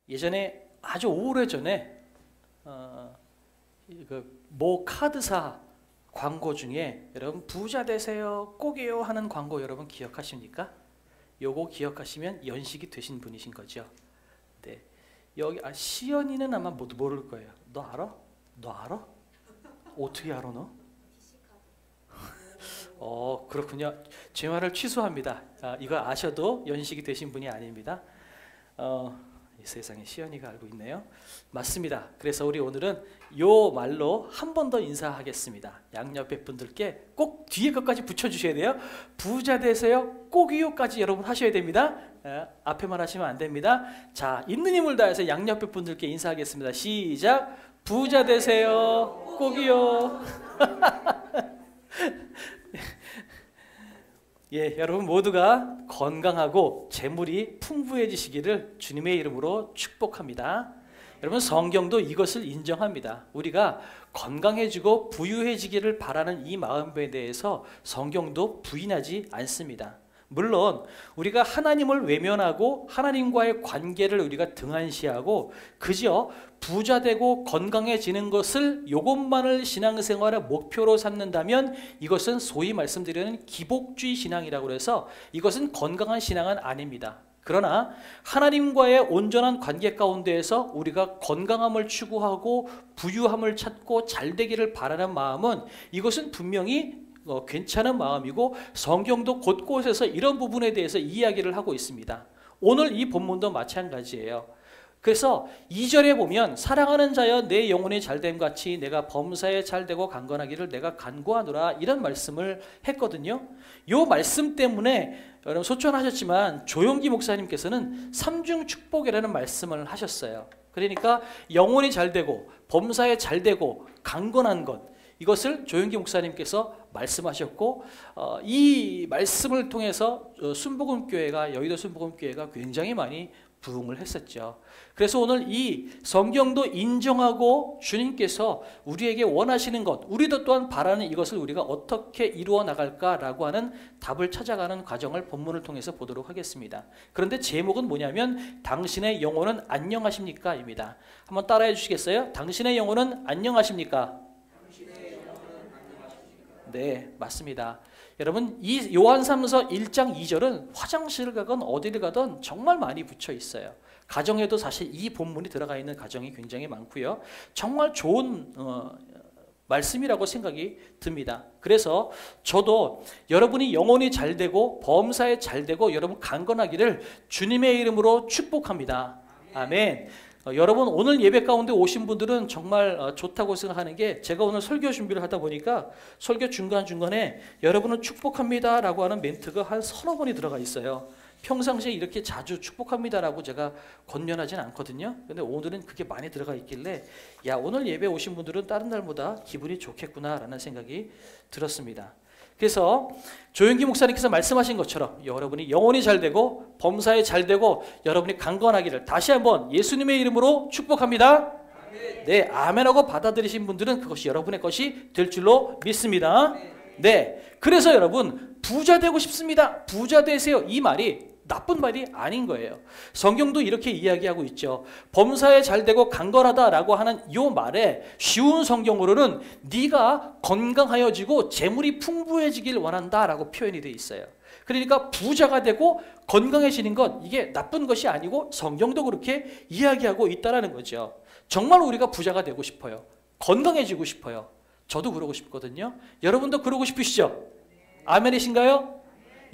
예전에 아주 오래전에 모 카드사 광고 중에 여러분 부자 되세요 꼭이요 하는 광고 여러분 기억하십니까? 요거 기억하시면 연식이 되신 분이신 거죠. 네. 여기 시연이는 아마 모를 거예요. 너 알아? 너 알아? 어떻게 알아 너? 그렇군요. 제 말을 취소합니다. 이거 아셔도 연식이 되신 분이 아닙니다. 이 세상에 시연이가 알고 있네요. 맞습니다. 그래서 우리 오늘은 요 말로 한 번 더 인사하겠습니다. 양옆에 분들께 꼭 뒤에 것까지 붙여주셔야 돼요. 부자 되세요 꼭이요까지 여러분 하셔야 됩니다. 앞에만 하시면 안 됩니다. 자, 있는 힘을 다해서 양옆에 분들께 인사하겠습니다. 시작. 부자 되세요 꼭이요. 예, 여러분 모두가 건강하고 재물이 풍부해지시기를 주님의 이름으로 축복합니다. 여러분 성경도 이것을 인정합니다. 우리가 건강해지고 부유해지기를 바라는 이 마음에 대해서 성경도 부인하지 않습니다. 물론 우리가 하나님을 외면하고 하나님과의 관계를 우리가 등한시하고 그저 부자되고 건강해지는 것을 이것만을 신앙생활의 목표로 삼는다면 이것은 소위 말씀드리는 기복주의 신앙이라고 해서 이것은 건강한 신앙은 아닙니다. 그러나 하나님과의 온전한 관계 가운데에서 우리가 건강함을 추구하고 부유함을 찾고 잘되기를 바라는 마음은 이것은 분명히 괜찮은 마음이고 성경도 곳곳에서 이런 부분에 대해서 이야기를 하고 있습니다. 오늘 이 본문도 마찬가지예요. 그래서 2절에 보면 사랑하는 자여 내 영혼이 잘됨 같이 내가 범사에 잘되고 강건하기를 내가 간구하노라 이런 말씀을 했거든요. 이 말씀 때문에 여러분 소천하셨지만 조용기 목사님께서는 삼중 축복이라는 말씀을 하셨어요. 그러니까 영혼이 잘되고 범사에 잘되고 강건한 것 이것을 조용기 목사님께서 말씀하셨고 이 말씀을 통해서 순복음교회가 여의도 순복음교회가 굉장히 많이 부흥을 했었죠. 그래서 오늘 이 성경도 인정하고 주님께서 우리에게 원하시는 것 우리도 또한 바라는 이것을 우리가 어떻게 이루어 나갈까라고 하는 답을 찾아가는 과정을 본문을 통해서 보도록 하겠습니다. 그런데 제목은 뭐냐면 당신의 영혼은 안녕하십니까? 입니다. 한번 따라해 주시겠어요? 당신의 영혼은 안녕하십니까? 네, 맞습니다. 여러분 이 요한삼서 1장 2절은 화장실을 가건 어디를 가든 정말 많이 붙여 있어요. 가정에도 사실 이 본문이 들어가 있는 가정이 굉장히 많고요. 정말 좋은 말씀이라고 생각이 듭니다. 그래서 저도 여러분이 영혼이 잘되고 범사에 잘되고 여러분 강건하기를 주님의 이름으로 축복합니다. 아멘. 여러분 오늘 예배 가운데 오신 분들은 정말 좋다고 생각하는 게 제가 오늘 설교 준비를 하다 보니까 설교 중간중간에 여러분을 축복합니다 라고 하는 멘트가 한 서너 번이 들어가 있어요. 평상시에 이렇게 자주 축복합니다 라고 제가 권면하진 않거든요. 근데 오늘은 그게 많이 들어가 있길래 야 오늘 예배 오신 분들은 다른 날보다 기분이 좋겠구나 라는 생각이 들었습니다. 그래서 조용기 목사님께서 말씀하신 것처럼 여러분이 영혼이 잘되고 범사에 잘되고 여러분이 강건하기를 다시 한번 예수님의 이름으로 축복합니다. 아멘. 네, 아멘하고 받아들이신 분들은 그것이 여러분의 것이 될 줄로 믿습니다. 네, 그래서 여러분 부자 되고 싶습니다. 부자 되세요. 이 말이 나쁜 말이 아닌 거예요. 성경도 이렇게 이야기하고 있죠. 범사에 잘되고 강건하다라고 하는 이 말에 쉬운 성경으로는 네가 건강하여지고 재물이 풍부해지길 원한다라고 표현이 되어 있어요. 그러니까 부자가 되고 건강해지는 건 이게 나쁜 것이 아니고 성경도 그렇게 이야기하고 있다는 거죠. 정말 우리가 부자가 되고 싶어요. 건강해지고 싶어요. 저도 그러고 싶거든요. 여러분도 그러고 싶으시죠? 아멘이신가요?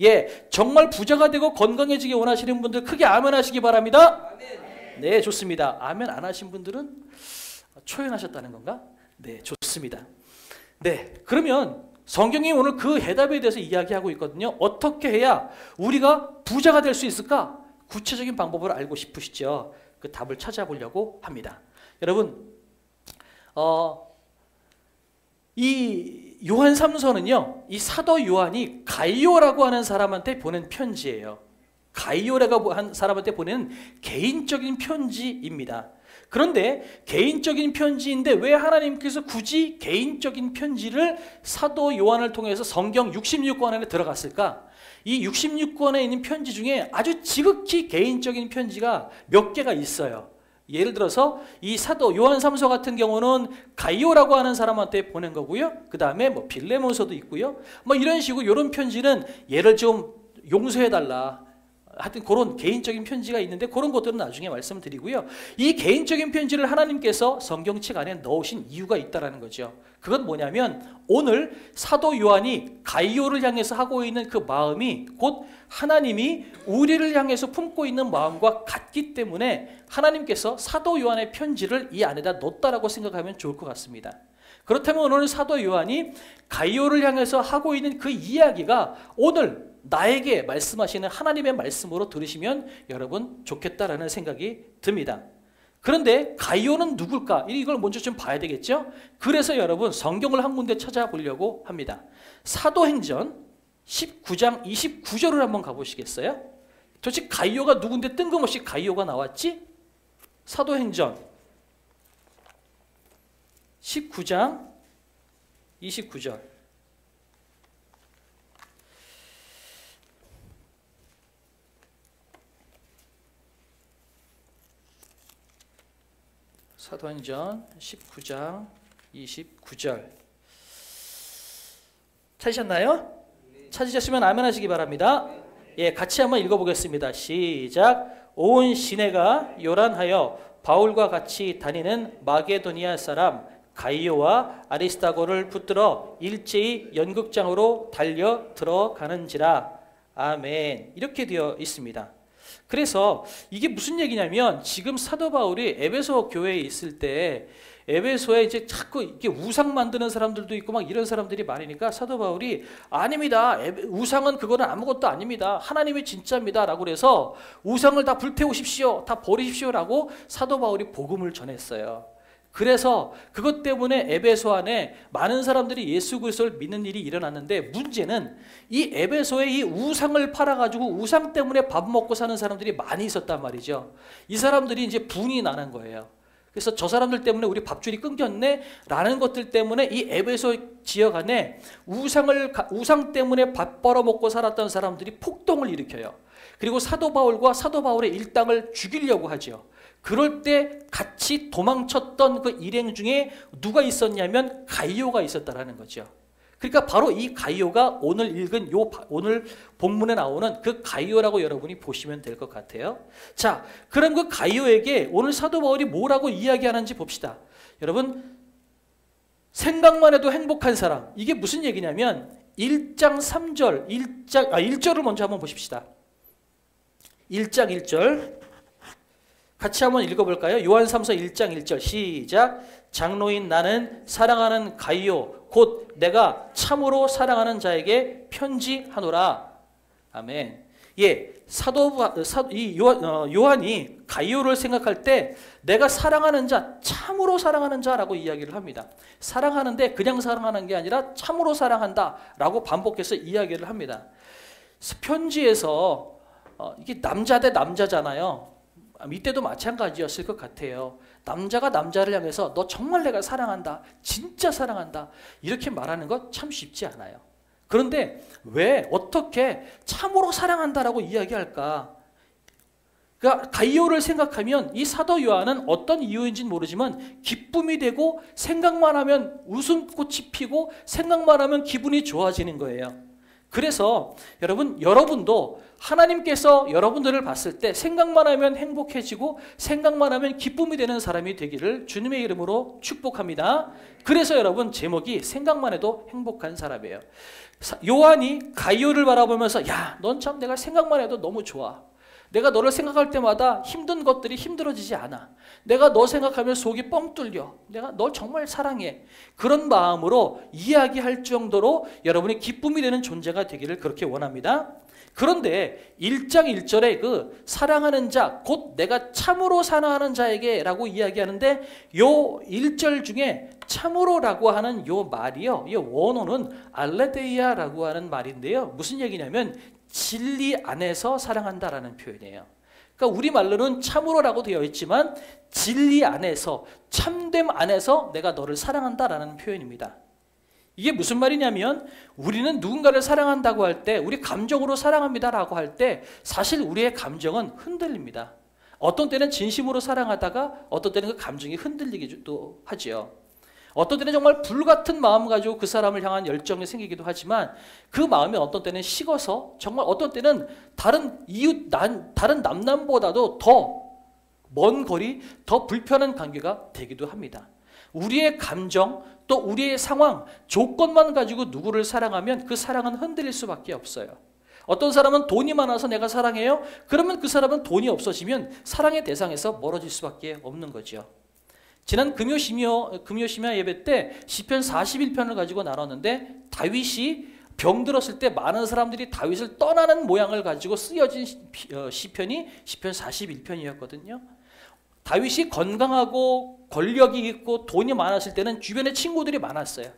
예, 정말 부자가 되고 건강해지기 원하시는 분들 크게 아멘 하시기 바랍니다. 네, 좋습니다. 아멘 안 하신 분들은 초연하셨다는 건가? 네, 좋습니다. 네, 그러면 성경이 오늘 그 해답에 대해서 이야기하고 있거든요. 어떻게 해야 우리가 부자가 될 수 있을까? 구체적인 방법을 알고 싶으시죠? 그 답을 찾아보려고 합니다. 여러분, 이 요한 3서는요, 이 사도 요한이 가이오라고 하는 사람한테 보낸 편지예요. 가이오라고 한 사람한테 보내는 개인적인 편지입니다. 그런데 개인적인 편지인데 왜 하나님께서 굳이 개인적인 편지를 사도 요한을 통해서 성경 66권 안에 들어갔을까? 이 66권에 있는 편지 중에 아주 지극히 개인적인 편지가 몇 개가 있어요. 예를 들어서 이 사도 요한 3서 같은 경우는 가이오라고 하는 사람한테 보낸 거고요. 그 다음에 뭐 빌레몬서도 있고요. 뭐 이런 식으로 이런 편지는 얘를 좀 용서해달라. 하여튼 그런 개인적인 편지가 있는데 그런 것들은 나중에 말씀드리고요. 이 개인적인 편지를 하나님께서 성경책 안에 넣으신 이유가 있다는 거죠. 그건 뭐냐면 오늘 사도 요한이 가이오를 향해서 하고 있는 그 마음이 곧 하나님이 우리를 향해서 품고 있는 마음과 같기 때문에 하나님께서 사도 요한의 편지를 이 안에다 넣었다라고 생각하면 좋을 것 같습니다. 그렇다면 오늘 사도 요한이 가이오를 향해서 하고 있는 그 이야기가 오늘 나에게 말씀하시는 하나님의 말씀으로 들으시면 여러분 좋겠다라는 생각이 듭니다. 그런데 가이오는 누굴까? 이걸 먼저 좀 봐야 되겠죠? 그래서 여러분 성경을 한 군데 찾아보려고 합니다. 사도행전 19장 29절을 한번 가보시겠어요? 도대체 가이오가 누군데 뜬금없이 가이오가 나왔지? 사도행전 19장 29절. 사도행전 19장 29절. 찾으셨나요? 찾으셨으면 아멘 하시기 바랍니다. 예, 같이 한번 읽어보겠습니다. 시작. 온 시내가 요란하여 바울과 같이 다니는 마게도니아 사람 가이오와 아리스다고를 붙들어 일제히 연극장으로 달려 들어가는지라. 아멘. 이렇게 되어 있습니다. 그래서 이게 무슨 얘기냐면 지금 사도 바울이 에베소 교회에 있을 때 에베소에 이제 자꾸 이게 우상 만드는 사람들도 있고 막 이런 사람들이 많으니까 사도 바울이 아닙니다. 우상은 그거는 아무것도 아닙니다. 하나님이 진짜입니다. 라고 그래서 우상을 다 불태우십시오. 다 버리십시오. 라고 사도 바울이 복음을 전했어요. 그래서 그것 때문에 에베소 안에 많은 사람들이 예수 그리스도를 믿는 일이 일어났는데 문제는 이 에베소에 이 우상을 팔아가지고 우상 때문에 밥 먹고 사는 사람들이 많이 있었단 말이죠. 이 사람들이 이제 분이 나는 거예요. 그래서 저 사람들 때문에 우리 밥줄이 끊겼네 라는 것들 때문에 이 에베소 지역 안에 우상 때문에 밥 벌어먹고 살았던 사람들이 폭동을 일으켜요. 그리고 사도 바울과 사도 바울의 일당을 죽이려고 하죠. 그럴 때 같이 도망쳤던 그 일행 중에 누가 있었냐면 가이오가 있었다라는 거죠. 그러니까 바로 이 가이오가 오늘 읽은 오늘 본문에 나오는 그 가이오라고 여러분이 보시면 될 것 같아요. 자, 그럼 그 가이오에게 오늘 사도 바울이 뭐라고 이야기하는지 봅시다. 여러분, 생각만 해도 행복한 사람. 이게 무슨 얘기냐면 1장 3절, 1절을 먼저 한번 보십시다. 1장 1절. 같이 한번 읽어볼까요? 요한 3서 1장 1절 시작. 장로인 나는 사랑하는 가이오 곧 내가 참으로 사랑하는 자에게 편지하노라. 아멘. 예, 요한이 가이오를 생각할 때 내가 사랑하는 자, 참으로 사랑하는 자라고 이야기를 합니다. 사랑하는데 그냥 사랑하는 게 아니라 참으로 사랑한다라고 반복해서 이야기를 합니다. 편지에서 이게 남자 대 남자잖아요. 이때도 마찬가지였을 것 같아요. 남자가 남자를 향해서 너 정말 내가 사랑한다. 진짜 사랑한다. 이렇게 말하는 것 참 쉽지 않아요. 그런데 왜 어떻게 참으로 사랑한다라고 이야기할까? 그러니까 가이오를 생각하면 이 사도 요한은 어떤 이유인지는 모르지만 기쁨이 되고 생각만 하면 웃음꽃이 피고 생각만 하면 기분이 좋아지는 거예요. 그래서 여러분도 하나님께서 여러분들을 봤을 때 생각만 하면 행복해지고 생각만 하면 기쁨이 되는 사람이 되기를 주님의 이름으로 축복합니다. 그래서 여러분 제목이 생각만 해도 행복한 사람이에요. 요한이 가이오를 바라보면서 야, 넌 참 내가 생각만 해도 너무 좋아. 내가 너를 생각할 때마다 힘든 것들이 힘들어지지 않아. 내가 너 생각하면 속이 뻥 뚫려. 내가 널 정말 사랑해. 그런 마음으로 이야기할 정도로 여러분이 기쁨이 되는 존재가 되기를 그렇게 원합니다. 그런데 1장 1절에 그 사랑하는 자, 곧 내가 참으로 사랑하는 자에게 라고 이야기하는데 요 1절 중에 참으로라고 하는 요 말이요. 이 원어는 알레데이아라고 하는 말인데요. 무슨 얘기냐면 진리 안에서 사랑한다라는 표현이에요. 그러니까 우리말로는 참으로라고 되어 있지만 진리 안에서 참됨 안에서 내가 너를 사랑한다라는 표현입니다. 이게 무슨 말이냐면 우리는 누군가를 사랑한다고 할 때 우리 감정으로 사랑합니다라고 할 때 사실 우리의 감정은 흔들립니다. 어떤 때는 진심으로 사랑하다가 어떤 때는 그 감정이 흔들리기도 하지요. 어떤 때는 정말 불같은 마음 가지고 그 사람을 향한 열정이 생기기도 하지만 그 마음이 어떤 때는 식어서 정말 어떤 때는 다른 다른 남남보다도 더 먼 거리, 더 불편한 관계가 되기도 합니다. 우리의 감정, 또 우리의 상황, 조건만 가지고 누구를 사랑하면 그 사랑은 흔들릴 수밖에 없어요. 어떤 사람은 돈이 많아서 내가 사랑해요? 그러면 그 사람은 돈이 없어지면 사랑의 대상에서 멀어질 수밖에 없는 거죠. 지난 금요심야 예배 때 시편 41편을 가지고 나눴는데 다윗이 병들었을 때 많은 사람들이 다윗을 떠나는 모양을 가지고 쓰여진 시편이 시편 41편이었거든요. 다윗이 건강하고 권력이 있고 돈이 많았을 때는 주변에 친구들이 많았어요.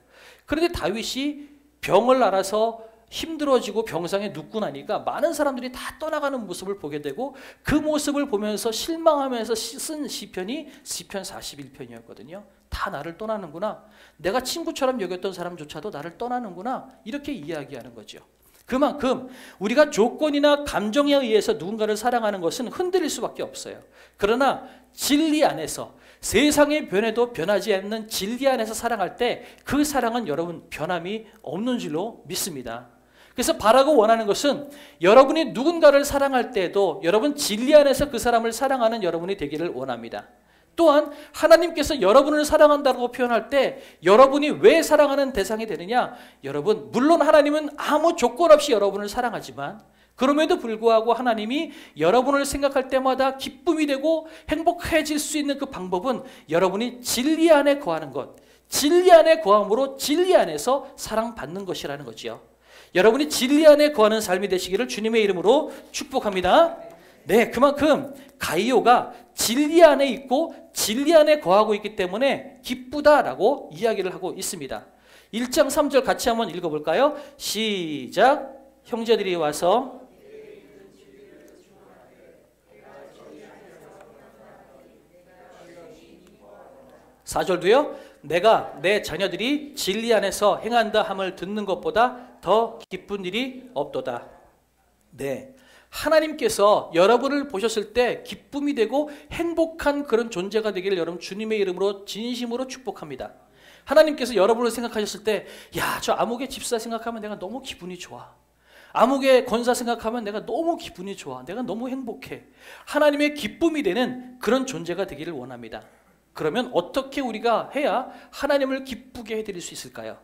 그런데 다윗이 병을 앓아서 힘들어지고 병상에 눕고 나니까 많은 사람들이 다 떠나가는 모습을 보게 되고 그 모습을 보면서 실망하면서 쓴 시편이 시편 41편이었거든요. 다 나를 떠나는구나. 내가 친구처럼 여겼던 사람조차도 나를 떠나는구나. 이렇게 이야기하는 거죠. 그만큼 우리가 조건이나 감정에 의해서 누군가를 사랑하는 것은 흔들릴 수밖에 없어요. 그러나 진리 안에서 세상의 변해도 변하지 않는 진리 안에서 사랑할 때 그 사랑은 여러분 변함이 없는 줄로 믿습니다. 그래서 바라고 원하는 것은 여러분이 누군가를 사랑할 때에도 여러분 진리 안에서 그 사람을 사랑하는 여러분이 되기를 원합니다. 또한 하나님께서 여러분을 사랑한다고 표현할 때 여러분이 왜 사랑하는 대상이 되느냐? 여러분 물론 하나님은 아무 조건 없이 여러분을 사랑하지만 그럼에도 불구하고 하나님이 여러분을 생각할 때마다 기쁨이 되고 행복해질 수 있는 그 방법은 여러분이 진리 안에 거하는 것, 진리 안에 거함으로 진리 안에서 사랑받는 것이라는 거지요. 여러분이 진리 안에 거하는 삶이 되시기를 주님의 이름으로 축복합니다. 네, 그만큼 가이오가 진리 안에 있고 진리 안에 거하고 있기 때문에 기쁘다라고 이야기를 하고 있습니다. 1장 3절 같이 한번 읽어볼까요? 시작. 형제들이 와서 4절도요. 내가 내 자녀들이 진리 안에서 행한다 함을 듣는 것보다 더 기쁜 일이 없도다. 네, 하나님께서 여러분을 보셨을 때 기쁨이 되고 행복한 그런 존재가 되기를 여러분 주님의 이름으로 진심으로 축복합니다. 하나님께서 여러분을 생각하셨을 때 야, 저 아무개 집사 생각하면 내가 너무 기분이 좋아. 아무개 권사 생각하면 내가 너무 기분이 좋아. 내가 너무 행복해. 하나님의 기쁨이 되는 그런 존재가 되기를 원합니다. 그러면 어떻게 우리가 해야 하나님을 기쁘게 해드릴 수 있을까요?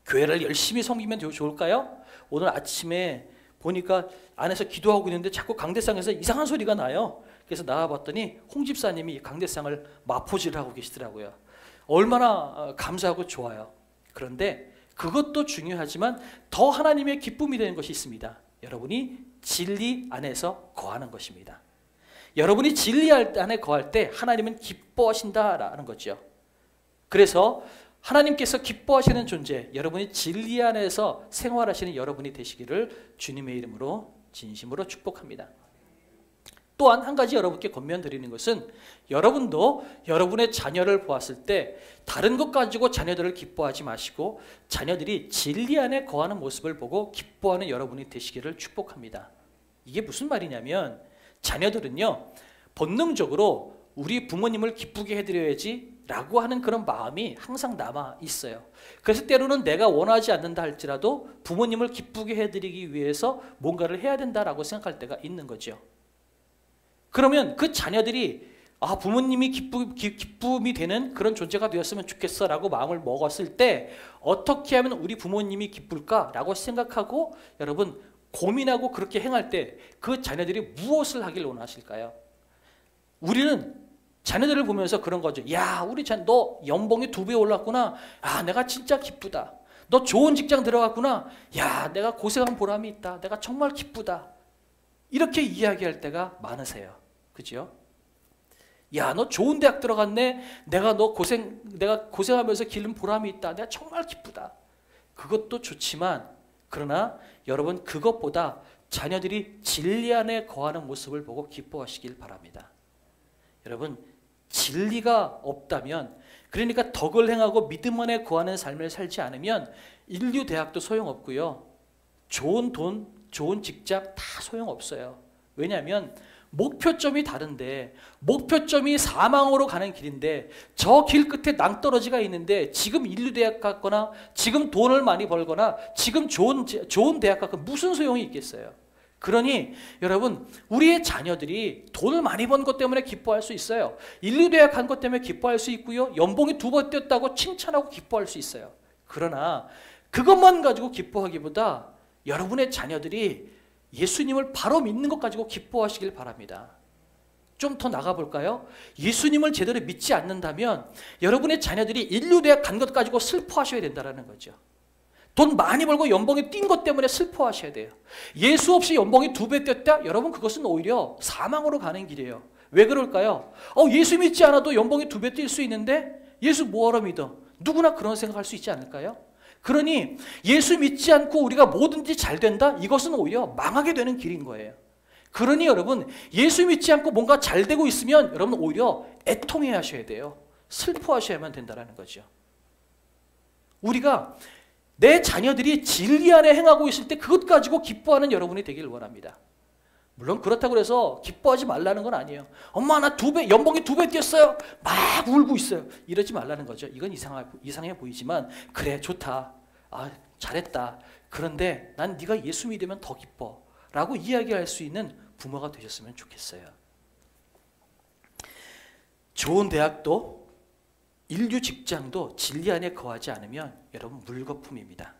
교회를 열심히 섬기면 좋을까요? 오늘 아침에 보니까 안에서 기도하고 있는데 자꾸 강대상에서 이상한 소리가 나요. 그래서 나와봤더니 홍 집사님이 강대상을 마포질을 하고 계시더라고요. 얼마나 감사하고 좋아요. 그런데 그것도 중요하지만 더 하나님의 기쁨이 되는 것이 있습니다. 여러분이 진리 안에서 거하는 것입니다. 여러분이 진리 안에 거할 때 하나님은 기뻐하신다라는 거죠. 그래서 하나님께서 기뻐하시는 존재, 여러분이 진리 안에서 생활하시는 여러분이 되시기를 주님의 이름으로 진심으로 축복합니다. 또한 한 가지 여러분께 권면드리는 것은 여러분도 여러분의 자녀를 보았을 때 다른 것 가지고 자녀들을 기뻐하지 마시고 자녀들이 진리 안에 거하는 모습을 보고 기뻐하는 여러분이 되시기를 축복합니다. 이게 무슨 말이냐면 자녀들은요 본능적으로 우리 부모님을 기쁘게 해드려야지 라고 하는 그런 마음이 항상 남아 있어요. 그래서 때로는 내가 원하지 않는다 할지라도 부모님을 기쁘게 해드리기 위해서 뭔가를 해야 된다라고 생각할 때가 있는 거죠. 그러면 그 자녀들이 부모님이 기쁨이 되는 그런 존재가 되었으면 좋겠어 라고 마음을 먹었을 때 어떻게 하면 우리 부모님이 기쁠까 라고 생각하고 여러분 고민하고 그렇게 행할 때 그 자녀들이 무엇을 하길 원하실까요? 우리는 자녀들을 보면서 그런 거죠. 야, 우리 너 연봉이 2배 올랐구나. 내가 진짜 기쁘다. 너 좋은 직장 들어갔구나. 야, 내가 고생한 보람이 있다. 내가 정말 기쁘다. 이렇게 이야기할 때가 많으세요. 그죠? 야, 너 좋은 대학 들어갔네. 내가 고생하면서 기른 보람이 있다. 내가 정말 기쁘다. 그것도 좋지만 그러나 여러분 그것보다 자녀들이 진리 안에 거하는 모습을 보고 기뻐하시길 바랍니다. 여러분 진리가 없다면 그러니까 덕을 행하고 믿음 안에 거하는 삶을 살지 않으면 인류 대학도 소용없고요. 좋은 돈, 좋은 직장 다 소용없어요. 왜냐하면 목표점이 다른데, 목표점이 사망으로 가는 길인데 저 길 끝에 낭떠러지가 있는데 지금 인류대학 갔거나 지금 돈을 많이 벌거나 지금 좋은 대학 갔거나 무슨 소용이 있겠어요? 그러니 여러분, 우리의 자녀들이 돈을 많이 번 것 때문에 기뻐할 수 있어요. 인류대학 간 것 때문에 기뻐할 수 있고요. 연봉이 2번 뛰었다고 칭찬하고 기뻐할 수 있어요. 그러나 그것만 가지고 기뻐하기보다 여러분의 자녀들이 예수님을 바로 믿는 것 가지고 기뻐하시길 바랍니다. 좀 더 나가볼까요? 예수님을 제대로 믿지 않는다면 여러분의 자녀들이 인류대학 간 것 가지고 슬퍼하셔야 된다는 거죠. 돈 많이 벌고 연봉이 뛴 것 때문에 슬퍼하셔야 돼요. 예수 없이 연봉이 2배 뛰었다? 여러분, 그것은 오히려 사망으로 가는 길이에요. 왜 그럴까요? 예수 믿지 않아도 연봉이 2배 뛸 수 있는데 예수 뭐하러 믿어? 누구나 그런 생각할 수 있지 않을까요? 그러니 예수 믿지 않고 우리가 뭐든지 잘 된다? 이것은 오히려 망하게 되는 길인 거예요. 그러니 여러분, 예수 믿지 않고 뭔가 잘 되고 있으면 여러분 오히려 애통해 하셔야 돼요. 슬퍼하셔야만 된다는 거죠. 우리가 내 자녀들이 진리 안에 행하고 있을 때 그것 가지고 기뻐하는 여러분이 되길 원합니다. 물론 그렇다고 해서 기뻐하지 말라는 건 아니에요. 엄마, 나 2배, 연봉이 2배 뛰었어요. 막 울고 있어요. 이러지 말라는 거죠. 이건 이상해 보이지만 그래, 좋다. 잘했다. 그런데 난 네가 예수 믿으면 더 기뻐. 라고 이야기할 수 있는 부모가 되셨으면 좋겠어요. 좋은 대학도 인류 직장도 진리 안에 거하지 않으면 여러분 물거품입니다.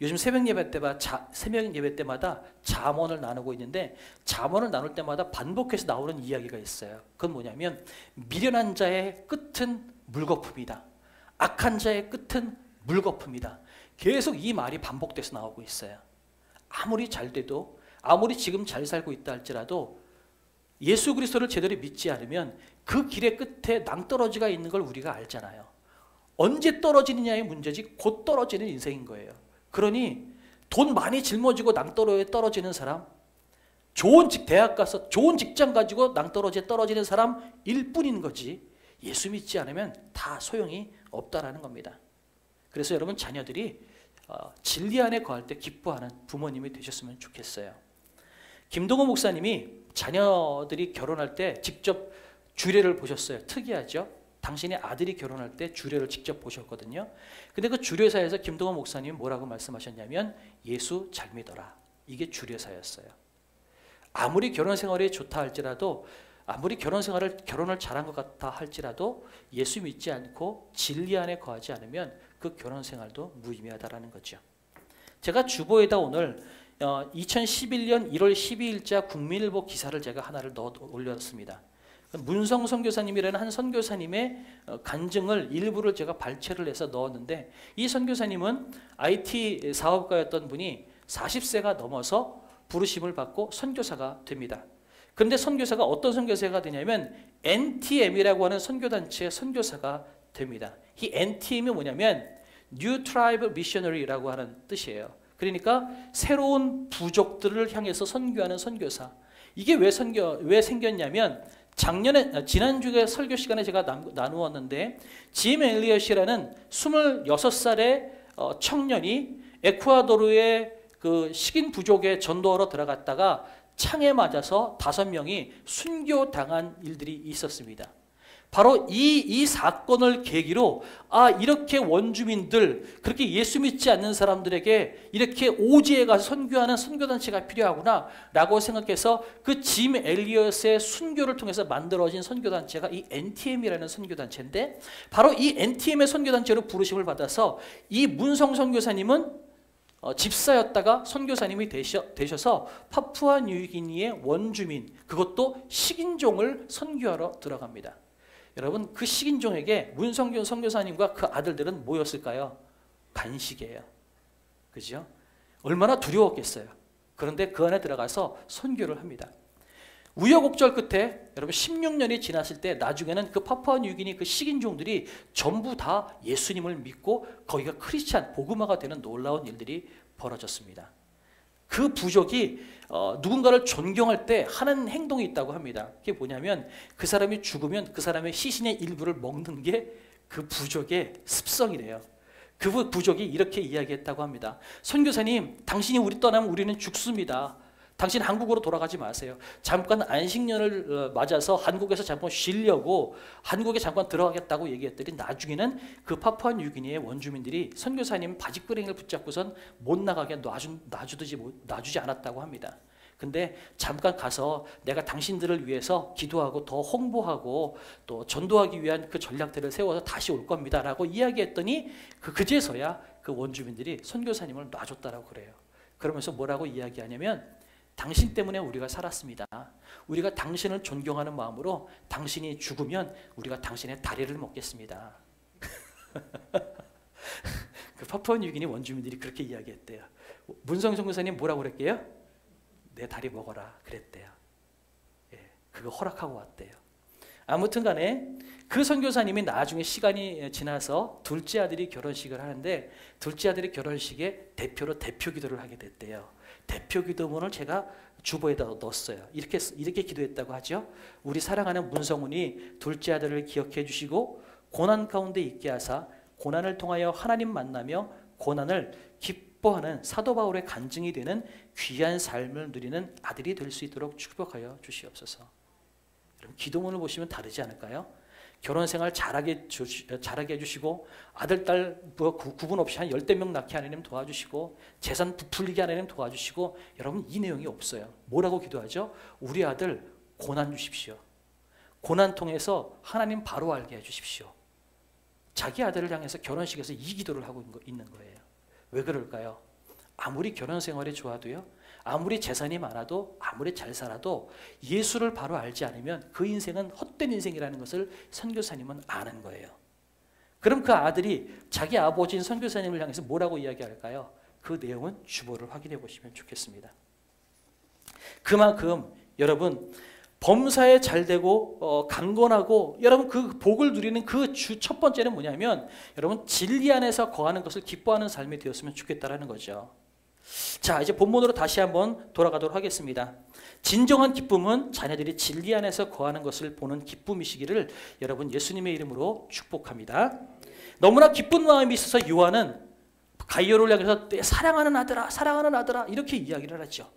요즘 새벽 예배 때마다 잠언을 나누고 있는데, 잠언을 나눌 때마다 반복해서 나오는 이야기가 있어요. 그건 뭐냐면 미련한 자의 끝은 물거품이다. 악한 자의 끝은 물거품이다. 계속 이 말이 반복돼서 나오고 있어요. 아무리 잘 돼도, 아무리 지금 잘 살고 있다 할지라도 예수 그리스도를 제대로 믿지 않으면 그 길의 끝에 낭떠러지가 있는 걸 우리가 알잖아요. 언제 떨어지느냐의 문제지 곧 떨어지는 인생인 거예요. 그러니 돈 많이 짊어지고 낭떠러지에 떨어지는 사람, 좋은 대학 가서 좋은 직장 가지고 낭떠러지에 떨어지는 사람일 뿐인 거지, 예수 믿지 않으면 다 소용이 없다라는 겁니다. 그래서 여러분, 자녀들이 진리 안에 거할 때 기뻐하는 부모님이 되셨으면 좋겠어요. 김동호 목사님이 자녀들이 결혼할 때 직접 주례를 보셨어요. 특이하죠? 당신의 아들이 결혼할 때 주례를 직접 보셨거든요. 근데 그 주례사에서 김동호 목사님이 뭐라고 말씀하셨냐면 예수 잘 믿어라. 이게 주례사였어요. 아무리 결혼 생활이 좋다 할지라도, 아무리 결혼을 잘한 것 같다 할지라도 예수 믿지 않고 진리 안에 거하지 않으면 그 결혼 생활도 무의미하다라는 거죠. 제가 주보에다 오늘 2011년 1월 12일자 국민일보 기사를 제가 하나를 넣어 올렸습니다. 문성 선교사님이라는 한 선교사님의 간증을 일부를 제가 발췌를 해서 넣었는데, 이 선교사님은 IT 사업가였던 분이 40세가 넘어서 부르심을 받고 선교사가 됩니다. 그런데 선교사가 어떤 선교사가 되냐면 NTM이라고 하는 선교단체의 선교사가 됩니다. 이 NTM이 뭐냐면 New Tribe Missionary라고 하는 뜻이에요. 그러니까 새로운 부족들을 향해서 선교하는 선교사. 이게 왜 생겼냐면 지난주에 설교 시간에 제가 나누었는데, 짐 엘리엇이라는 26살의 청년이 에쿠아도르의 그 식인 부족에 전도하러 들어갔다가 창에 맞아서 5명이 순교당한 일들이 있었습니다. 바로 이 사건을 계기로 이렇게 원주민들, 그렇게 예수 믿지 않는 사람들에게 이렇게 오지에 가서 선교하는 선교단체가 필요하구나 라고 생각해서 그 짐 엘리엇의 순교를 통해서 만들어진 선교단체가 이 NTM이라는 선교단체인데, 바로 이 NTM의 선교단체로 부르심을 받아서 이 문성 선교사님은 집사였다가 선교사님이 되셔서 파푸아 뉴기니의 원주민, 그것도 식인종을 선교하러 들어갑니다. 여러분, 그 식인종에게 문성균 선교사님과 그 아들들은 뭐였을까요? 간식이에요. 그죠? 얼마나 두려웠겠어요. 그런데 그 안에 들어가서 선교를 합니다. 우여곡절 끝에 여러분 16년이 지났을 때 나중에는 그 파푸아 뉴기니 그 식인종들이 전부 다 예수님을 믿고 거기가 크리스찬 복음화가 되는 놀라운 일들이 벌어졌습니다. 그 부족이 누군가를 존경할 때 하는 행동이 있다고 합니다. 그게 뭐냐면 그 사람이 죽으면 그 사람의 시신의 일부를 먹는 게 그 부족의 습성이래요. 그 부족이 이렇게 이야기했다고 합니다. 선교사님, 당신이 우리 떠나면 우리는 죽습니다. 당신 한국으로 돌아가지 마세요. 잠깐 안식년을 맞아서 한국에서 잠깐 쉬려고 한국에 잠깐 들어가겠다고 얘기했더니 나중에는 그 파푸아뉴기니의 원주민들이 선교사님 바지끄레기를 붙잡고선 못 나가게 놔주지 않았다고 합니다. 근데 잠깐 가서 내가 당신들을 위해서 기도하고 더 홍보하고 또 전도하기 위한 그 전략들을 세워서 다시 올 겁니다 라고 이야기했더니 그제서야 그 원주민들이 선교사님을 놔줬다라고 그래요. 그러면서 뭐라고 이야기하냐면 당신 때문에 우리가 살았습니다. 우리가 당신을 존경하는 마음으로 당신이 죽으면 우리가 당신의 다리를 먹겠습니다. 그 파푸아뉴기니 원주민들이 그렇게 이야기했대요. 문성 선교사님 뭐라고 그랬게요? 내 다리 먹어라 그랬대요. 예, 그거 허락하고 왔대요. 아무튼 간에 그 선교사님이 나중에 시간이 지나서 둘째 아들이 결혼식을 하는데 둘째 아들의 결혼식에 대표로 대표 기도를 하게 됐대요. 대표 기도문을 제가 주보에다 넣었어요. 이렇게 기도했다고 하죠. 우리 사랑하는 문성훈이 둘째 아들을 기억해 주시고 고난 가운데 있게 하사 고난을 통하여 하나님 만나며 고난을 기뻐하는 사도 바울의 간증이 되는 귀한 삶을 누리는 아들이 될 수 있도록 축복하여 주시옵소서. 여러분 기도문을 보시면 다르지 않을까요? 결혼 생활 잘하게 해주시고 아들, 딸 구분 없이 한 10명 낳게 하나님 도와주시고 재산 부풀리게 하나님 도와주시고 여러분 이 내용이 없어요. 뭐라고 기도하죠? 우리 아들 고난 주십시오. 고난 통해서 하나님 바로 알게 해주십시오. 자기 아들을 향해서 결혼식에서 이 기도를 하고 있는 거예요. 왜 그럴까요? 아무리 결혼 생활이 좋아도요, 아무리 재산이 많아도, 아무리 잘 살아도 예수를 바로 알지 않으면 그 인생은 헛된 인생이라는 것을 선교사님은 아는 거예요. 그럼 그 아들이 자기 아버지인 선교사님을 향해서 뭐라고 이야기할까요? 그 내용은 주보를 확인해 보시면 좋겠습니다. 그만큼 여러분 범사에 잘되고 강건하고 여러분 그 복을 누리는 그 주 첫 번째는 뭐냐면 여러분 진리 안에서 거하는 것을 기뻐하는 삶이 되었으면 좋겠다라는 거죠. 자, 이제 본문으로 다시 한번 돌아가도록 하겠습니다. 진정한 기쁨은 자녀들이 진리 안에서 거하는 것을 보는 기쁨이시기를 여러분 예수님의 이름으로 축복합니다. 너무나 기쁜 마음이 있어서 요한은 가이오를 향해서 내 사랑하는 아들아, 사랑하는 아들아 이렇게 이야기를 하죠.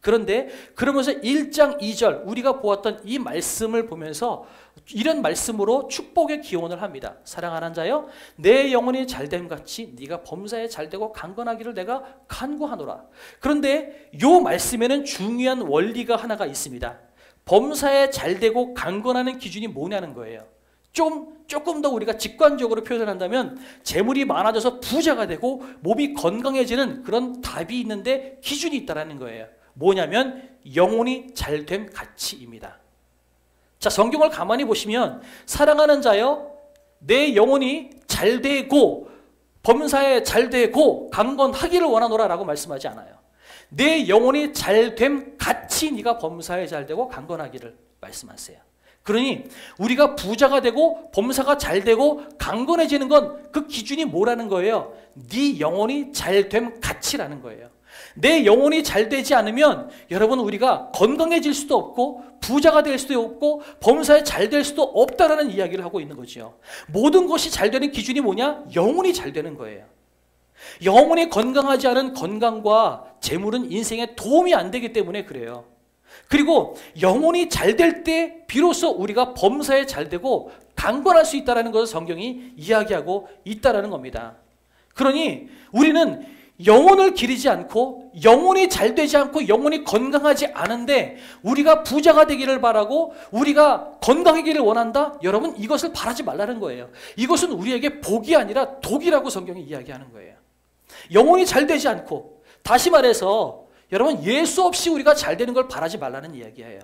그런데 그러면서 1장 2절 우리가 보았던 이 말씀을 보면서 이런 말씀으로 축복의 기원을 합니다. 사랑하는 자여 내 영혼이 잘됨 같이 네가 범사에 잘되고 강건하기를 내가 간구하노라. 그런데 이 말씀에는 중요한 원리가 하나가 있습니다. 범사에 잘되고 강건하는 기준이 뭐냐는 거예요. 조금 더 우리가 직관적으로 표현한다면 재물이 많아져서 부자가 되고 몸이 건강해지는 그런 답이 있는데 기준이 있다는 거예요. 뭐냐면 영혼이 잘됨 가치입니다. 자, 성경을 가만히 보시면 사랑하는 자여 내 영혼이 잘되고 범사에 잘되고 강건하기를 원하노라 라고 말씀하지 않아요. 내 영혼이 잘됨 같이 네가 범사에 잘되고 강건하기를 말씀하세요. 그러니 우리가 부자가 되고 범사가 잘되고 강건해지는 건 그 기준이 뭐라는 거예요? 네 영혼이 잘됨 같이라는 거예요. 내 영혼이 잘 되지 않으면 여러분 우리가 건강해질 수도 없고 부자가 될 수도 없고 범사에 잘 될 수도 없다라는 이야기를 하고 있는 거죠. 모든 것이 잘 되는 기준이 뭐냐? 영혼이 잘 되는 거예요. 영혼이 건강하지 않은 건강과 재물은 인생에 도움이 안 되기 때문에 그래요. 그리고 영혼이 잘 될 때 비로소 우리가 범사에 잘 되고 강건할 수 있다는 것을 성경이 이야기하고 있다는 겁니다. 그러니 우리는 영혼을 기르지 않고 영혼이 잘 되지 않고 영혼이 건강하지 않은데 우리가 부자가 되기를 바라고 우리가 건강하기를 원한다? 여러분 이것을 바라지 말라는 거예요. 이것은 우리에게 복이 아니라 독이라고 성경이 이야기하는 거예요. 영혼이 잘 되지 않고 다시 말해서 여러분 예수 없이 우리가 잘 되는 걸 바라지 말라는 이야기예요.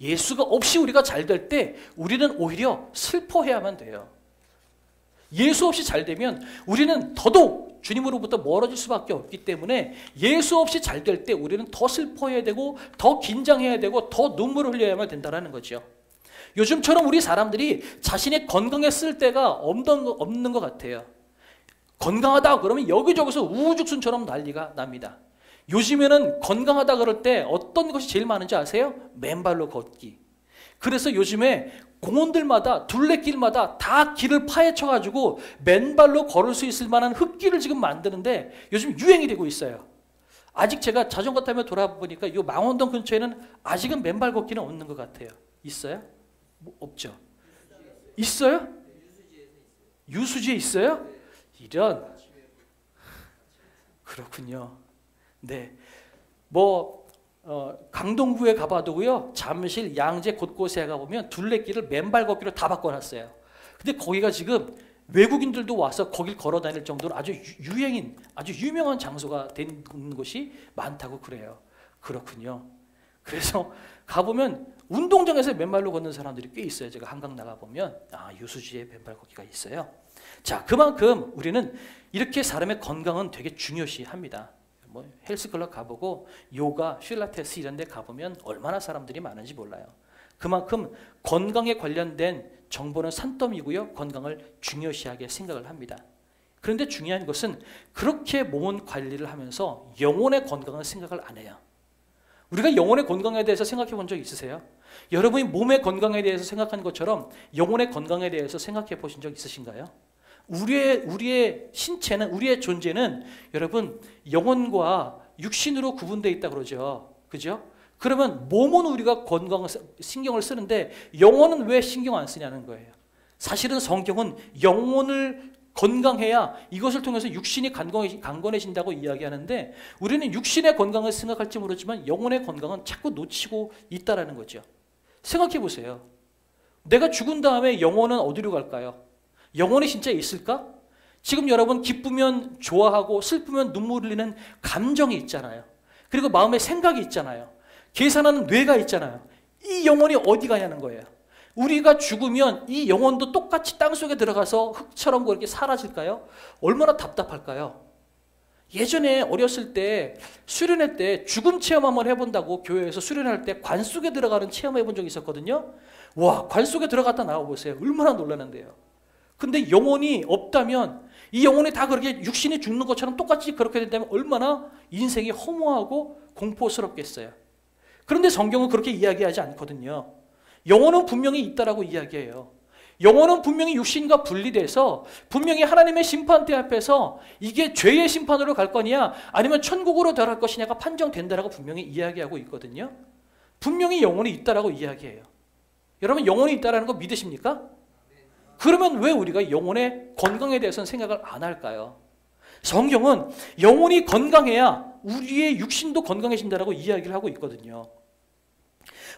예수가 없이 우리가 잘 될 때 우리는 오히려 슬퍼해야만 돼요. 예수 없이 잘 되면 우리는 더더욱 주님으로부터 멀어질 수밖에 없기 때문에 예수 없이 잘 될 때 우리는 더 슬퍼해야 되고 더 긴장해야 되고 더 눈물을 흘려야만 된다는 거죠. 요즘처럼 우리 사람들이 자신이 건강했을 때가 없는 것 같아요. 건강하다 그러면 여기저기서 우후죽순처럼 난리가 납니다. 요즘에는 건강하다 그럴 때 어떤 것이 제일 많은지 아세요? 맨발로 걷기. 그래서 요즘에 공원들마다 둘레길마다 다 길을 파헤쳐가지고 맨발로 걸을 수 있을 만한 흙길을 지금 만드는데 요즘 유행이 되고 있어요. 아직 제가 자전거 타며 돌아보니까 이 망원동 근처에는 아직은 맨발 걷기는 없는 것 같아요. 있어요? 뭐 없죠. 있어요? 유수지에 있어요? 이런. 그렇군요. 네. 강동구에 가봐도고요. 잠실, 양재 곳곳에 가보면 둘레길을 맨발 걷기로 다 바꿔놨어요. 근데 거기가 지금 외국인들도 와서 거길 걸어 다닐 정도로 아주 유행인, 아주 유명한 장소가 된 곳이 많다고 그래요. 그렇군요. 그래서 가보면 운동장에서 맨발로 걷는 사람들이 꽤 있어요. 제가 한강 나가보면 유수지에 맨발 걷기가 있어요. 자, 그만큼 우리는 이렇게 사람의 건강은 되게 중요시합니다. 헬스클럽 가보고 요가, 필라테스 이런 데 가보면 얼마나 사람들이 많은지 몰라요. 그만큼 건강에 관련된 정보는 산더미고요. 건강을 중요시하게 생각을 합니다. 그런데 중요한 것은 그렇게 몸은 관리를 하면서 영혼의 건강을 생각을 안 해요. 우리가 영혼의 건강에 대해서 생각해 본 적 있으세요? 여러분이 몸의 건강에 대해서 생각하는 것처럼 영혼의 건강에 대해서 생각해 보신 적 있으신가요? 우리의 신체는, 우리의 존재는 여러분 영혼과 육신으로 구분되어 있다 그러죠. 그죠? 그러면 몸은 우리가 신경을 쓰는데 영혼은 왜 신경 안 쓰냐는 거예요. 사실은 성경은 영혼을 건강해야 이것을 통해서 육신이 강건해진다고 이야기하는데 우리는 육신의 건강을 생각할지 모르지만 영혼의 건강은 자꾸 놓치고 있다는 거죠. 생각해 보세요. 내가 죽은 다음에 영혼은 어디로 갈까요? 영혼이 진짜 있을까? 지금 여러분 기쁘면 좋아하고 슬프면 눈물 흘리는 감정이 있잖아요. 그리고 마음에 생각이 있잖아요. 계산하는 뇌가 있잖아요. 이 영혼이 어디 가냐는 거예요. 우리가 죽으면 이 영혼도 똑같이 땅속에 들어가서 흙처럼 그렇게 사라질까요? 얼마나 답답할까요? 예전에 어렸을 때 수련회 때 죽음 체험 한번 해본다고 교회에서 수련할 때 관 속에 들어가는 체험 해본 적이 있었거든요. 와, 관 속에 들어갔다 나와보세요. 얼마나 놀라는데요. 근데 영혼이 없다면 이 영혼이 다 그렇게 육신이 죽는 것처럼 똑같이 그렇게 된다면 얼마나 인생이 허무하고 공포스럽겠어요. 그런데 성경은 그렇게 이야기하지 않거든요. 영혼은 분명히 있다라고 이야기해요. 영혼은 분명히 육신과 분리돼서 분명히 하나님의 심판대 앞에서 이게 죄의 심판으로 갈 거냐 아니면 천국으로 들어갈 것이냐가 판정된다라고 분명히 이야기하고 있거든요. 분명히 영혼이 있다라고 이야기해요. 여러분 영혼이 있다라는 거 믿으십니까? 그러면 왜 우리가 영혼의 건강에 대해서는 생각을 안 할까요? 성경은 영혼이 건강해야 우리의 육신도 건강해진다라고 이야기를 하고 있거든요.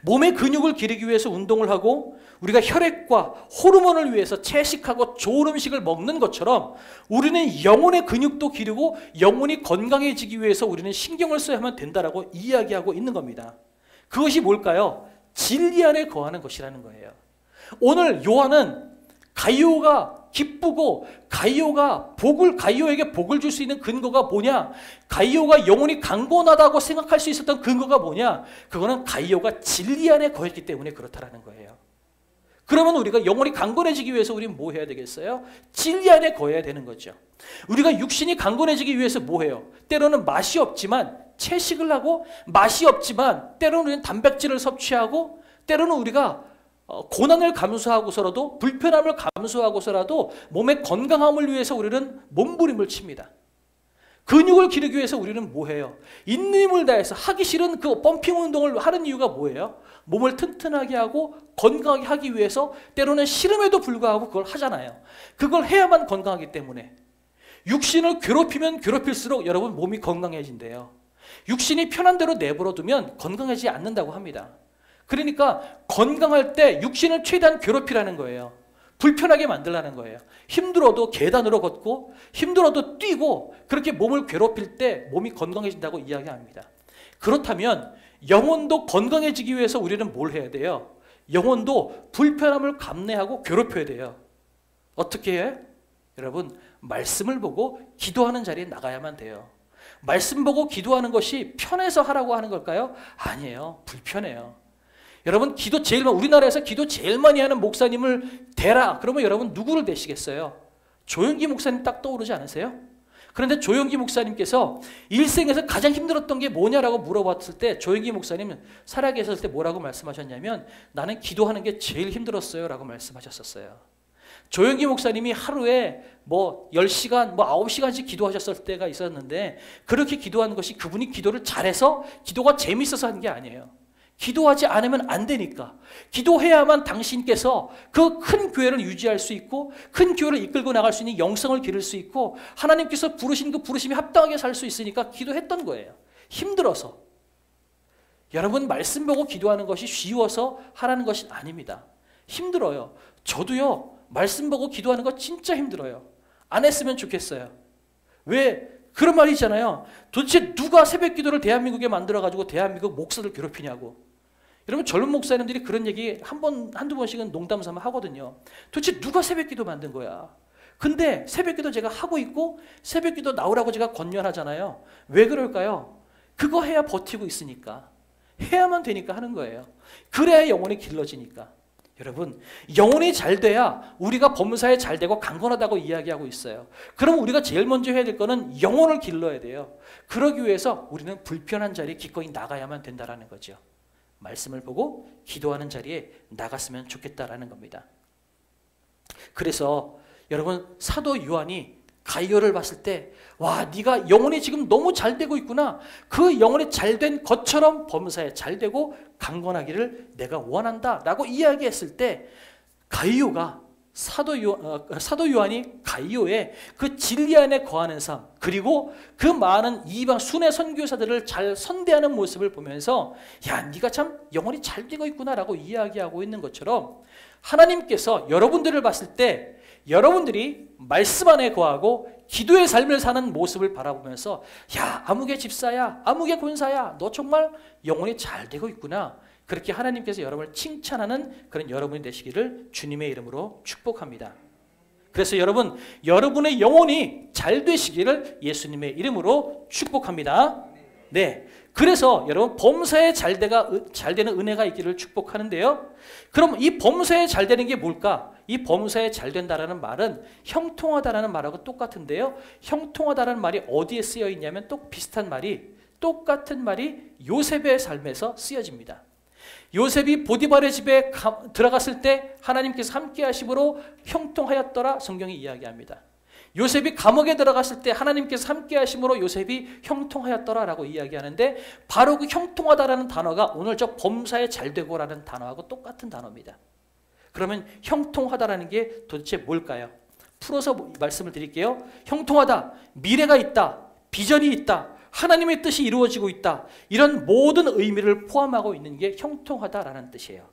몸의 근육을 기르기 위해서 운동을 하고 우리가 혈액과 호르몬을 위해서 채식하고 좋은 음식을 먹는 것처럼 우리는 영혼의 근육도 기르고 영혼이 건강해지기 위해서 우리는 신경을 써야만 된다라고 이야기하고 있는 겁니다. 그것이 뭘까요? 진리 안에 거하는 것이라는 거예요. 오늘 요한은 가이오가 기쁘고 가이오에게 복을 줄 수 있는 근거가 뭐냐? 가이오가 영혼이 강건하다고 생각할 수 있었던 근거가 뭐냐? 그거는 가이오가 진리 안에 거했기 때문에 그렇다라는 거예요. 그러면 우리가 영혼이 강건해지기 위해서 우리는 뭐 해야 되겠어요? 진리 안에 거해야 되는 거죠. 우리가 육신이 강건해지기 위해서 뭐 해요? 때로는 맛이 없지만 채식을 하고 맛이 없지만 때로는 우리는 단백질을 섭취하고 때로는 우리가 고난을 감수하고서라도 불편함을 감수하고서라도 몸의 건강함을 위해서 우리는 몸부림을 칩니다. 근육을 기르기 위해서 우리는 뭐해요? 있는 힘을 다해서 하기 싫은 그 펌핑 운동을 하는 이유가 뭐예요? 몸을 튼튼하게 하고 건강하게 하기 위해서 때로는 싫음에도 불구하고 그걸 하잖아요. 그걸 해야만 건강하기 때문에. 육신을 괴롭히면 괴롭힐수록 여러분 몸이 건강해진대요. 육신이 편한 대로 내버려두면 건강해지지 않는다고 합니다. 그러니까 건강할 때 육신을 최대한 괴롭히라는 거예요. 불편하게 만들라는 거예요. 힘들어도 계단으로 걷고 힘들어도 뛰고 그렇게 몸을 괴롭힐 때 몸이 건강해진다고 이야기합니다. 그렇다면 영혼도 건강해지기 위해서 우리는 뭘 해야 돼요? 영혼도 불편함을 감내하고 괴롭혀야 돼요. 어떻게 해? 여러분 말씀을 보고 기도하는 자리에 나가야만 돼요. 말씀 보고 기도하는 것이 편해서 하라고 하는 걸까요? 아니에요. 불편해요. 여러분 우리나라에서 기도 제일 많이 하는 목사님을 대라. 그러면 여러분 누구를 대시겠어요? 조영기 목사님 딱 떠오르지 않으세요? 그런데 조영기 목사님께서 일생에서 가장 힘들었던 게 뭐냐라고 물어봤을 때 조영기 목사님은 살아계셨을 때 뭐라고 말씀하셨냐면 나는 기도하는 게 제일 힘들었어요 라고 말씀하셨었어요. 조영기 목사님이 하루에 뭐 10시간, 뭐 9시간씩 기도하셨을 때가 있었는데 그렇게 기도하는 것이 그분이 기도를 잘해서 기도가 재밌어서 한 게 아니에요. 기도하지 않으면 안 되니까. 기도해야만 당신께서 그 큰 교회를 유지할 수 있고 큰 교회를 이끌고 나갈 수 있는 영성을 기를 수 있고 하나님께서 부르신 그 부르심에 합당하게 살 수 있으니까 기도했던 거예요. 힘들어서. 여러분 말씀 보고 기도하는 것이 쉬워서 하라는 것이 아닙니다. 힘들어요. 저도요. 말씀 보고 기도하는 거 진짜 힘들어요. 안 했으면 좋겠어요. 왜? 그런 말이 있잖아요. 도대체 누가 새벽 기도를 대한민국에 만들어가지고 대한민국 목사들 괴롭히냐고. 여러분 젊은 목사님들이 그런 얘기 한두 번씩은 농담 삼아 하거든요. 도대체 누가 새벽 기도 만든 거야. 근데 새벽 기도 제가 하고 있고 새벽 기도 나오라고 제가 권면하잖아요. 왜 그럴까요? 그거 해야 버티고 있으니까. 해야만 되니까 하는 거예요. 그래야 영혼이 길러지니까. 여러분 영혼이 잘 돼야 우리가 범사에 잘 되고 강건하다고 이야기하고 있어요. 그럼 우리가 제일 먼저 해야 될 거는 영혼을 길러야 돼요. 그러기 위해서 우리는 불편한 자리에 기꺼이 나가야만 된다는 거죠. 말씀을 보고 기도하는 자리에 나갔으면 좋겠다라는 겁니다. 그래서 여러분 사도 요한이 가이오를 봤을 때 와, 네가 영혼이 지금 너무 잘 되고 있구나. 그 영혼이 잘 된 것처럼 범사에 잘 되고 강건하기를 내가 원한다 라고 이야기했을 때 가이오가 사도 요한이 가이오의 그 진리 안에 거하는 삶 그리고 그 많은 이방 순회 선교사들을 잘 선대하는 모습을 보면서 야, 네가 참 영혼이 잘 되고 있구나 라고 이야기하고 있는 것처럼 하나님께서 여러분들을 봤을 때 여러분들이 말씀 안에 거하고 기도의 삶을 사는 모습을 바라보면서 야, 아무개 집사야, 아무개 권사야, 너 정말 영혼이 잘 되고 있구나. 그렇게 하나님께서 여러분을 칭찬하는 그런 여러분이 되시기를 주님의 이름으로 축복합니다. 그래서 여러분, 여러분의 영혼이 잘 되시기를 예수님의 이름으로 축복합니다. 네, 그래서 여러분 범사에 잘 되는 은혜가 있기를 축복하는데요. 그럼 이 범사에 잘 되는 게 뭘까? 이 범사에 잘 된다라는 말은 형통하다라는 말하고 똑같은데요. 형통하다라는 말이 어디에 쓰여 있냐면 똑같은 말이 요셉의 삶에서 쓰여집니다. 요셉이 보디발의 집에 들어갔을 때 하나님께서 함께 하심으로 형통하였더라 성경이 이야기합니다. 요셉이 감옥에 들어갔을 때 하나님께서 함께 하심으로 요셉이 형통하였더라라고 이야기하는데 바로 그 형통하다라는 단어가 오늘 저 범사에 잘되고라는 단어하고 똑같은 단어입니다. 그러면 형통하다라는 게 도대체 뭘까요? 풀어서 말씀을 드릴게요. 형통하다, 미래가 있다, 비전이 있다, 하나님의 뜻이 이루어지고 있다. 이런 모든 의미를 포함하고 있는 게 형통하다라는 뜻이에요.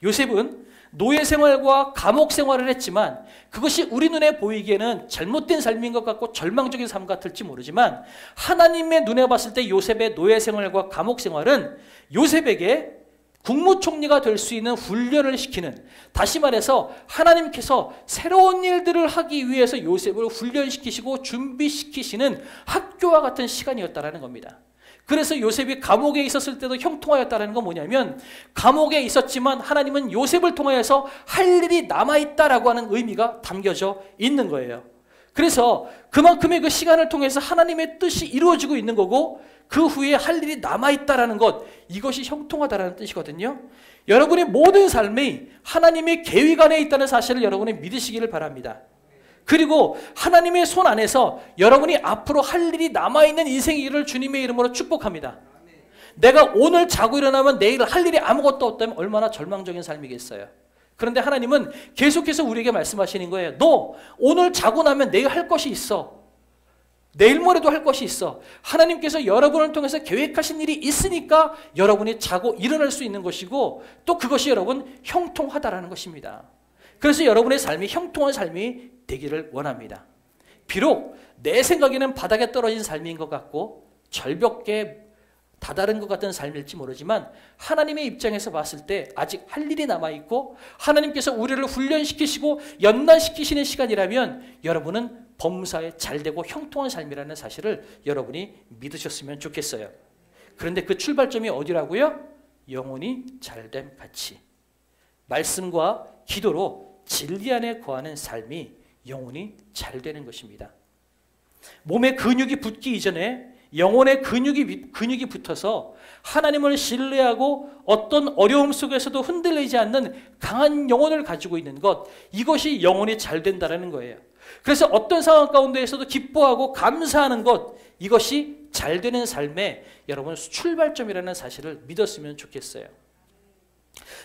요셉은 노예 생활과 감옥 생활을 했지만 그것이 우리 눈에 보이기에는 잘못된 삶인 것 같고 절망적인 삶 같을지 모르지만 하나님의 눈에 봤을 때 요셉의 노예 생활과 감옥 생활은 요셉에게 국무총리가 될 수 있는 훈련을 시키는, 다시 말해서 하나님께서 새로운 일들을 하기 위해서 요셉을 훈련시키시고 준비시키시는 학교와 같은 시간이었다는 겁니다. 그래서 요셉이 감옥에 있었을 때도 형통하였다는 건 뭐냐면 감옥에 있었지만 하나님은 요셉을 통하여서 할 일이 남아있다라고 하는 의미가 담겨져 있는 거예요. 그래서 그만큼의 그 시간을 통해서 하나님의 뜻이 이루어지고 있는 거고 그 후에 할 일이 남아있다라는 것, 이것이 형통하다라는 뜻이거든요. 여러분의 모든 삶이 하나님의 계획 안에 있다는 사실을 여러분이 믿으시기를 바랍니다. 그리고 하나님의 손 안에서 여러분이 앞으로 할 일이 남아있는 인생의 일을 주님의 이름으로 축복합니다. 내가 오늘 자고 일어나면 내일 할 일이 아무것도 없다면 얼마나 절망적인 삶이겠어요. 그런데 하나님은 계속해서 우리에게 말씀하시는 거예요. 너 오늘 자고 나면 내일 할 것이 있어. 내일 모레도 할 것이 있어. 하나님께서 여러분을 통해서 계획하신 일이 있으니까 여러분이 자고 일어날 수 있는 것이고 또 그것이 여러분 형통하다라는 것입니다. 그래서 여러분의 삶이 형통한 삶이 되기를 원합니다. 비록 내 생각에는 바닥에 떨어진 삶인 것 같고 절벽에 다다른 것 같은 삶일지 모르지만 하나님의 입장에서 봤을 때 아직 할 일이 남아있고 하나님께서 우리를 훈련시키시고 연단시키시는 시간이라면 여러분은 범사에 잘되고 형통한 삶이라는 사실을 여러분이 믿으셨으면 좋겠어요. 그런데 그 출발점이 어디라고요? 영혼이 잘됨 같이. 말씀과 기도로 진리 안에 거하는 삶이 영혼이 잘 되는 것입니다. 몸에 근육이 붙기 이전에 영혼의 근육이 붙어서 하나님을 신뢰하고 어떤 어려움 속에서도 흔들리지 않는 강한 영혼을 가지고 있는 것, 이것이 영혼이 잘 된다는 거예요. 그래서 어떤 상황 가운데에서도 기뻐하고 감사하는 것, 이것이 잘 되는 삶의 여러분 출발점이라는 사실을 믿었으면 좋겠어요.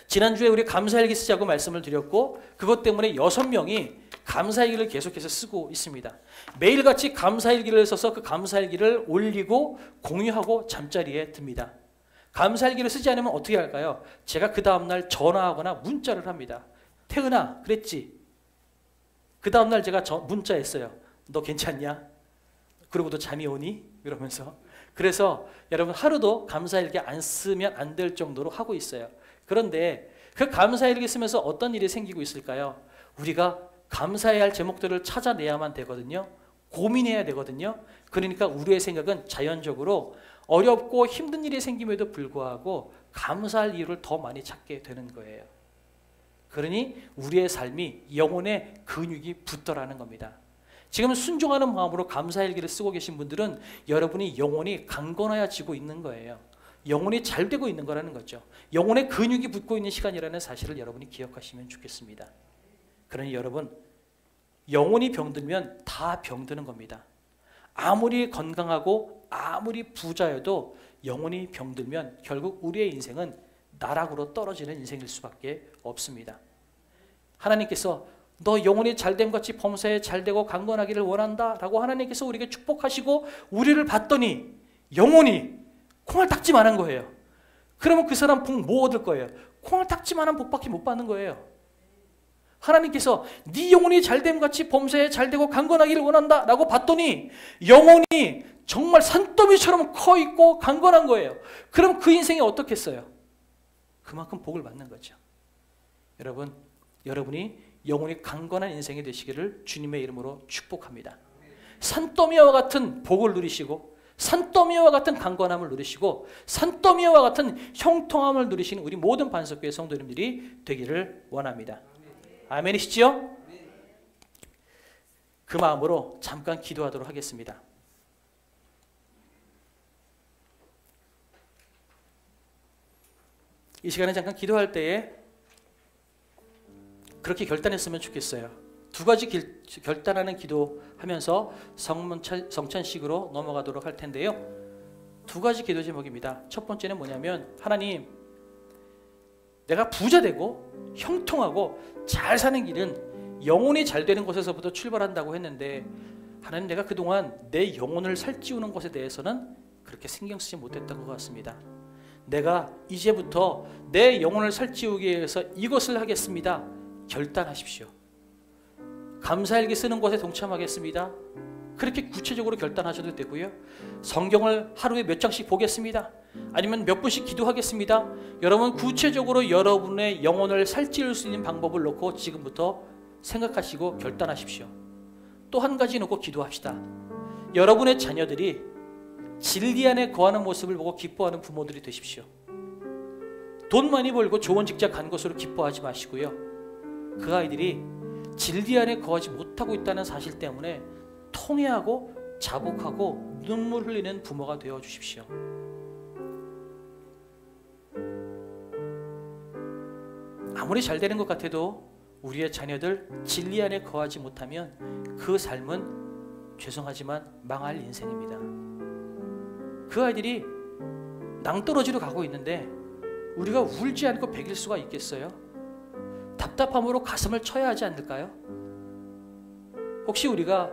지난주에 우리 감사일기 쓰자고 말씀을 드렸고, 그것 때문에 6명이 감사일기를 계속해서 쓰고 있습니다. 매일같이 감사일기를 써서 그 감사일기를 올리고 공유하고 잠자리에 듭니다. 감사일기를 쓰지 않으면 어떻게 할까요? 제가 그 다음날 전화하거나 문자를 합니다. 태은아, 그랬지? 그 다음날 제가 문자했어요. 너 괜찮냐? 그러고도 잠이 오니? 이러면서. 그래서 여러분 하루도 감사일기 안 쓰면 안 될 정도로 하고 있어요. 그런데 그 감사일기 쓰면서 어떤 일이 생기고 있을까요? 우리가 감사해야 할 제목들을 찾아내야만 되거든요. 고민해야 되거든요. 그러니까 우리의 생각은 자연적으로 어렵고 힘든 일이 생김에도 불구하고 감사할 이유를 더 많이 찾게 되는 거예요. 그러니 우리의 삶이 영혼의 근육이 붙더라는 겁니다. 지금 순종하는 마음으로 감사일기를 쓰고 계신 분들은 여러분이 영혼이 강건해지고 있는 거예요. 영혼이 잘 되고 있는 거라는 거죠. 영혼의 근육이 붙고 있는 시간이라는 사실을 여러분이 기억하시면 좋겠습니다. 그러니 여러분, 영혼이 병들면 다 병드는 겁니다. 아무리 건강하고 아무리 부자여도 영혼이 병들면 결국 우리의 인생은 나락으로 떨어지는 인생일 수밖에 없습니다. 하나님께서 너 영혼이 잘됨 같이 범사에 잘되고 강건하기를 원한다 라고 하나님께서 우리에게 축복하시고 우리를 봤더니 영혼이 콩알딱지만한 거예요. 그러면 그 사람 복 뭐 얻을 거예요? 콩알딱지만한 복밖에 못 받는 거예요. 하나님께서 네 영혼이 잘됨 같이 범사에 잘되고 강건하기를 원한다 라고 봤더니 영혼이 정말 산더미처럼 커있고 강건한 거예요. 그럼 그 인생이 어떻겠어요? 그만큼 복을 받는 거죠. 여러분, 여러분이 영혼이 강건한 인생이 되시기를 주님의 이름으로 축복합니다. 산더미와 같은 복을 누리시고 산더미와 같은 강건함을 누리시고 산더미와 같은 형통함을 누리시는 우리 모든 반석교회 성도님들이 되기를 원합니다. 아멘이시지요? 그 마음으로 잠깐 기도하도록 하겠습니다. 이 시간에 잠깐 기도할 때에 그렇게 결단했으면 좋겠어요. 두 가지 결단하는 기도하면서 성찬식으로 넘어가도록 할 텐데요. 두 가지 기도 제목입니다. 첫 번째는 뭐냐면 하나님, 내가 부자 되고 형통하고 잘 사는 길은 영혼이 잘 되는 곳에서부터 출발한다고 했는데 하나님, 내가 그동안 내 영혼을 살찌우는 것에 대해서는 그렇게 신경 쓰지 못했던 것 같습니다. 내가 이제부터 내 영혼을 살찌우기 위해서 이것을 하겠습니다. 결단하십시오. 감사일기 쓰는 것에 동참하겠습니다. 그렇게 구체적으로 결단하셔도 되고요. 성경을 하루에 몇 장씩 보겠습니다. 아니면 몇 분씩 기도하겠습니다. 여러분 구체적으로 여러분의 영혼을 살찌울 수 있는 방법을 놓고 지금부터 생각하시고 결단하십시오. 또 한 가지 놓고 기도합시다. 여러분의 자녀들이 진리 안에 거하는 모습을 보고 기뻐하는 부모들이 되십시오. 돈 많이 벌고 좋은 직장 간 것으로 기뻐하지 마시고요. 그 아이들이 진리 안에 거하지 못하고 있다는 사실 때문에 통회하고 자복하고 눈물 흘리는 부모가 되어 주십시오. 아무리 잘 되는 것 같아도 우리의 자녀들 진리 안에 거하지 못하면 그 삶은 죄송하지만 망할 인생입니다. 그 아이들이 낭떠러지로 가고 있는데 우리가 울지 않고 배길 수가 있겠어요? 답답함으로 가슴을 쳐야 하지 않을까요? 혹시 우리가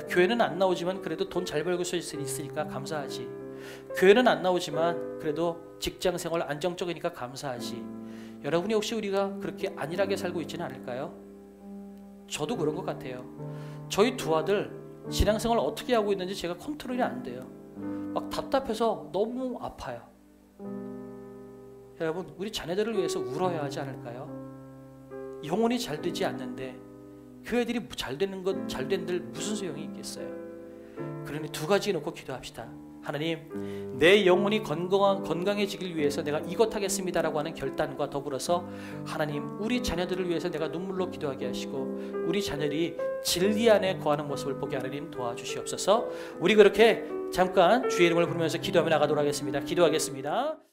교회는 안 나오지만 그래도 돈 잘 벌고 있으니까 감사하지. 교회는 안 나오지만 그래도 직장생활 안정적이니까 감사하지. 여러분이 혹시 우리가 그렇게 안일하게 살고 있지는 않을까요? 저도 그런 것 같아요. 저희 두 아들 신앙생활 어떻게 하고 있는지 제가 컨트롤이 안 돼요. 막 답답해서 너무 아파요. 여러분, 우리 자녀들을 위해서 울어야 하지 않을까요? 영혼이 잘 되지 않는데 그 애들이 잘 되는 것, 잘 된들 무슨 소용이 있겠어요? 그러니 두 가지 놓고 기도합시다. 하나님, 내 영혼이 건강해지길 위해서 내가 이것 하겠습니다라고 하는 결단과 더불어서 하나님, 우리 자녀들을 위해서 내가 눈물로 기도하게 하시고 우리 자녀들이 진리 안에 거하는 모습을 보게 하나님 도와주시옵소서. 우리 그렇게 잠깐 주의 이름을 부르면서 기도하며 나가도록 하겠습니다. 기도하겠습니다.